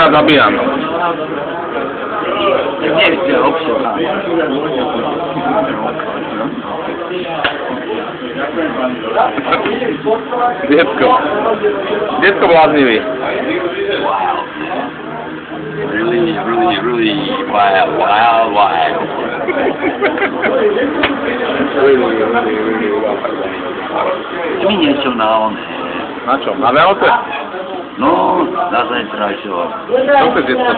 ja zabijam. Nie widzę, obsłucha. Dziecko bláznivý. Wow. Really wild. Mi niečo na oné. Na čo? Na Vianoce? No, na zajtrajšieho. Čo chce dziecko?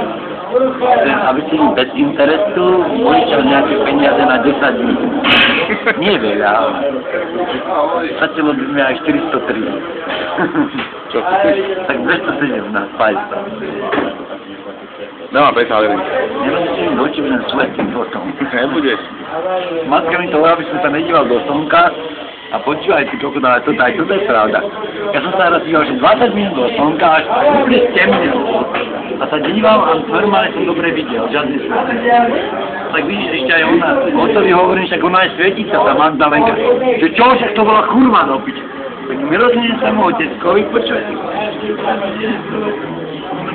Aby si bez interesu požičal nejaké peniaze na 10 dní. Nie veľa, ale stačilo by mi aj 403. Čo chceš? Tak 217, pajsa. Nemám pečal, jeden. Nebudeš mi do očí, budem svetým potom. Nebudeš. Matka mi to hovorila, aby som sa nedíval do slnka a počúvaj ty kokot, ale toto je pravda. Ja som sa raz díval, že 20 minút do slnka až úplne stemnil. A sa díval a normálne som dobre videl, žiadny svet. Tak vidíš, ešte aj ona, o to hovorím, však ona je svetica, tá Magdalenka. Že čo, však to bola kurva do piče. Tak mi rozumiem sa mu oteckovi, počúvaj.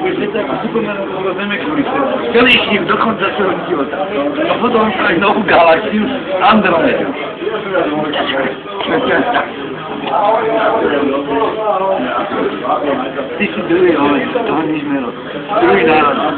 Budete ako Superman okolo Zeme kulice. Celý šíp do konca svojho života. A potom sa aj novú galaxiu Andromedu. Ty si druhý, ale toho nič meno. Druhý národ.